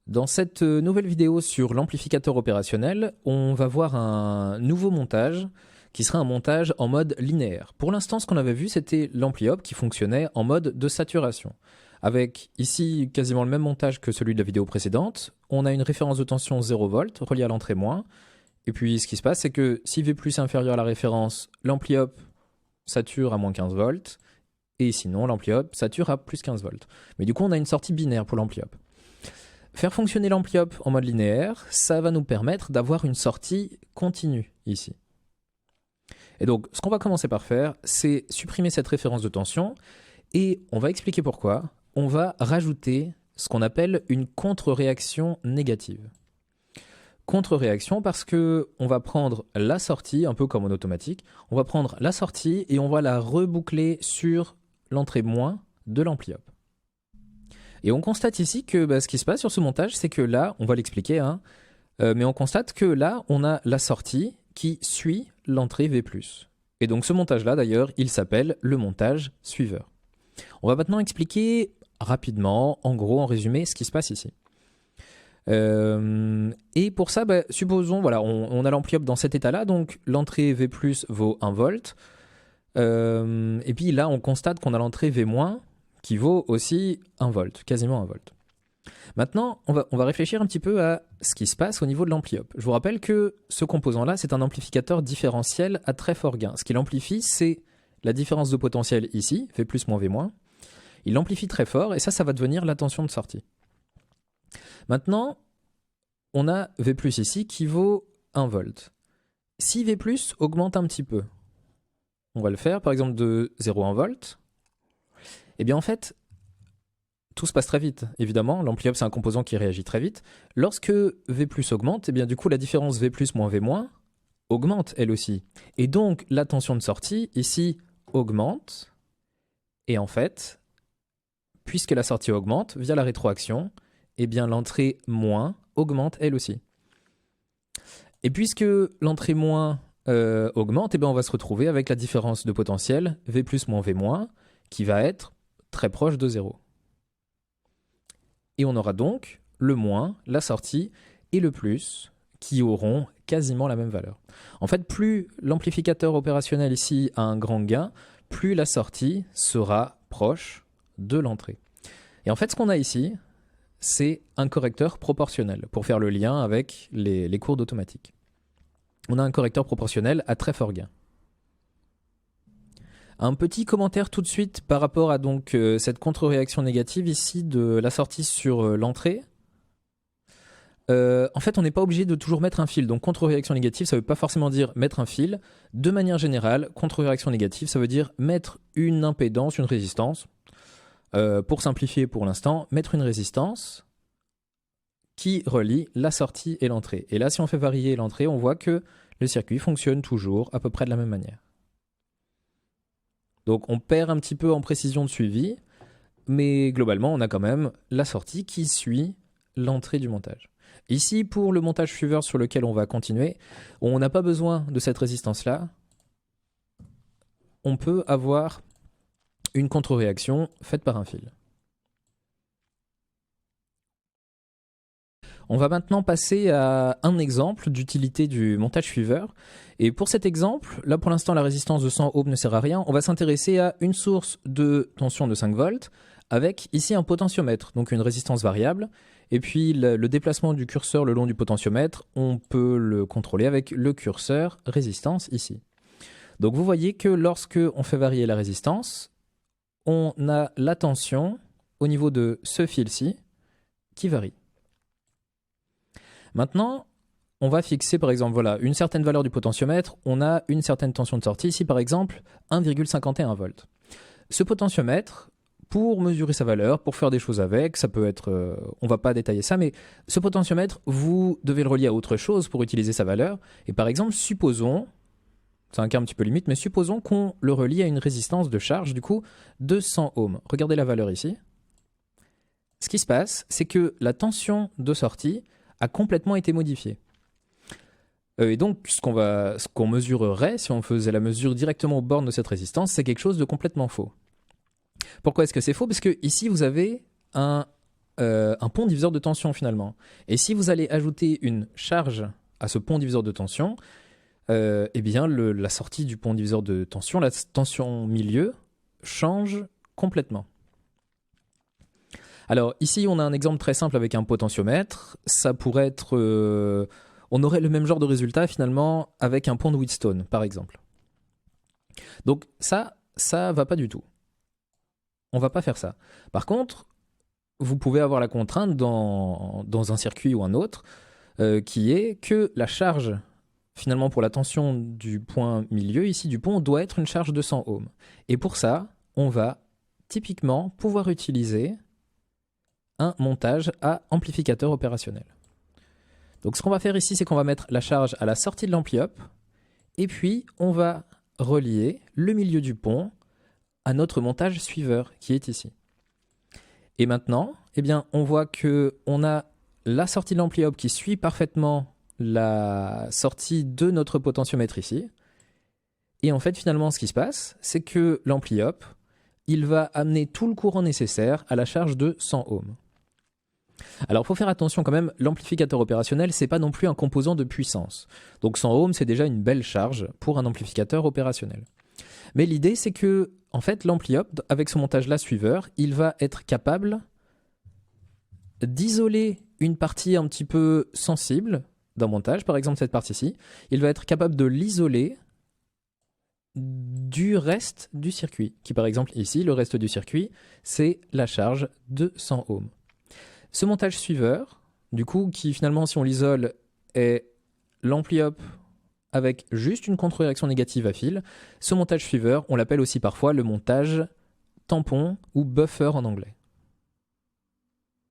Dans cette nouvelle vidéo sur l'amplificateur opérationnel, on va voir un nouveau montage qui sera un montage en mode linéaire. Pour l'instant, ce qu'on avait vu, c'était l'ampli-op qui fonctionnait en mode de saturation. Avec ici quasiment le même montage que celui de la vidéo précédente, on a une référence de tension 0 V reliée à l'entrée moins. Et puis ce qui se passe, c'est que si V+ est inférieur à la référence, l'ampli-op sature à moins 15 volts, et sinon l'ampli-op sature à plus 15 volts. Mais du coup, on a une sortie binaire pour l'ampli-op. Faire fonctionner l'ampli-op en mode linéaire, ça va nous permettre d'avoir une sortie continue ici. Et donc, ce qu'on va commencer par faire, c'est supprimer cette référence de tension, et on va expliquer pourquoi. On va rajouter ce qu'on appelle une contre-réaction négative. Contre-réaction parce que on va prendre la sortie, un peu comme en automatique, on va prendre la sortie et on va la reboucler sur l'entrée moins de l'ampli-op. Et on constate ici que ce qui se passe sur ce montage, c'est que là, on va l'expliquer, mais on constate que là, on a la sortie qui suit l'entrée V+. Et donc ce montage-là, d'ailleurs, il s'appelle le montage suiveur. On va maintenant expliquer rapidement, en gros, en résumé, ce qui se passe ici. Et pour ça, supposons, voilà, on a l'ampli-op dans cet état-là, donc l'entrée V+ vaut 1 volt. Et puis là, on constate qu'on a l'entrée V- qui vaut aussi 1 volt, quasiment 1 volt. Maintenant, on va réfléchir un petit peu à ce qui se passe au niveau de l'ampli-op. Je vous rappelle que ce composant-là, c'est un amplificateur différentiel à très fort gain. Ce qu'il amplifie, c'est la différence de potentiel ici, V+ moins V-. Il l'amplifie très fort et ça va devenir la tension de sortie. Maintenant, on a V+ ici qui vaut 1 volt. Si V+ augmente un petit peu, on va le faire par exemple de 0,1 volt, et bien en fait, tout se passe très vite. Évidemment, l'ampli-op c'est un composant qui réagit très vite. Lorsque V+ augmente, et bien du coup la différence V+ moins V- augmente elle aussi. Et donc la tension de sortie ici augmente, et en fait, puisque la sortie augmente via la rétroaction, et bien l'entrée moins augmente elle aussi. Et puisque l'entrée moins augmente, et bien on va se retrouver avec la différence de potentiel V+ moins V- qui va être très proche de 0. Et on aura donc le moins, la sortie, et le plus, qui auront quasiment la même valeur. En fait, plus l'amplificateur opérationnel ici a un grand gain, plus la sortie sera proche de l'entrée. Et en fait, ce qu'on a ici, c'est un correcteur proportionnel, pour faire le lien avec les cours d'automatique. On a un correcteur proportionnel à très fort gain. Un petit commentaire tout de suite par rapport à donc cette contre-réaction négative ici de la sortie sur l'entrée. En fait, on n'est pas obligé de toujours mettre un fil. Donc contre-réaction négative, ça ne veut pas forcément dire mettre un fil. De manière générale, contre-réaction négative, ça veut dire mettre une impédance, une résistance. Pour simplifier pour l'instant, mettre une résistance qui relie la sortie et l'entrée. Et là, si on fait varier l'entrée, on voit que le circuit fonctionne toujours à peu près de la même manière. Donc on perd un petit peu en précision de suivi, mais globalement on a quand même la sortie qui suit l'entrée du montage. Ici pour le montage suiveur sur lequel on va continuer, on n'a pas besoin de cette résistance-là. On peut avoir une contre-réaction faite par un fil. On va maintenant passer à un exemple d'utilité du montage suiveur. Et pour cet exemple, là pour l'instant la résistance de 100 ohms ne sert à rien. On va s'intéresser à une source de tension de 5 volts avec ici un potentiomètre, donc une résistance variable. Et puis le déplacement du curseur le long du potentiomètre, on peut le contrôler avec le curseur résistance ici. Donc vous voyez que lorsque on fait varier la résistance, on a la tension au niveau de ce fil-ci qui varie. Maintenant, on va fixer par exemple voilà, une certaine valeur du potentiomètre, on a une certaine tension de sortie, ici par exemple 1,51 volts. Ce potentiomètre, pour mesurer sa valeur, pour faire des choses avec, ça peut être, on ne va pas détailler ça, mais ce potentiomètre, vous devez le relier à autre chose pour utiliser sa valeur. Et par exemple, supposons, c'est un cas un petit peu limite, mais supposons qu'on le relie à une résistance de charge, du coup, de 100 ohms. Regardez la valeur ici. Ce qui se passe, c'est que la tension de sortie a complètement été modifiée. Et donc, ce qu'on mesurerait, si on faisait la mesure directement aux bornes de cette résistance, c'est quelque chose de complètement faux. Pourquoi est-ce que c'est faux? Parce que ici, vous avez un un pont diviseur de tension finalement. Et si vous allez ajouter une charge à ce pont diviseur de tension, eh bien la sortie du pont diviseur de tension, la tension milieu, change complètement. Alors ici, on a un exemple très simple avec un potentiomètre. Ça pourrait être... on aurait le même genre de résultat finalement avec un pont de Wheatstone, par exemple. Donc ça va pas du tout. On va pas faire ça. Par contre, vous pouvez avoir la contrainte dans un circuit ou un autre, qui est que la charge, finalement pour la tension du point milieu, ici du pont, doit être une charge de 100 ohms. Et pour ça, on va typiquement pouvoir utiliser un montage à amplificateur opérationnel. Donc ce qu'on va faire ici, c'est qu'on va mettre la charge à la sortie de l'ampli-up, et puis on va relier le milieu du pont à notre montage suiveur qui est ici. Et maintenant, eh bien, on voit qu'on a la sortie de l'ampli-up qui suit parfaitement la sortie de notre potentiomètre ici. Et en fait, finalement, ce qui se passe, c'est que l'ampli-up, il va amener tout le courant nécessaire à la charge de 100 ohms. Alors, il faut faire attention quand même, l'amplificateur opérationnel, c'est pas non plus un composant de puissance. Donc 100 ohms, c'est déjà une belle charge pour un amplificateur opérationnel. Mais l'idée, c'est que, en fait, l'ampli-up, avec ce montage-là suiveur, il va être capable d'isoler une partie un petit peu sensible d'un montage, par exemple cette partie-ci. Il va être capable de l'isoler du reste du circuit, qui par exemple ici, le reste du circuit, c'est la charge de 100 ohms. Ce montage suiveur, du coup, qui finalement, si on l'isole, est l'ampli-up avec juste une contre-réaction négative à fil. Ce montage suiveur, on l'appelle aussi parfois le montage tampon ou buffer en anglais.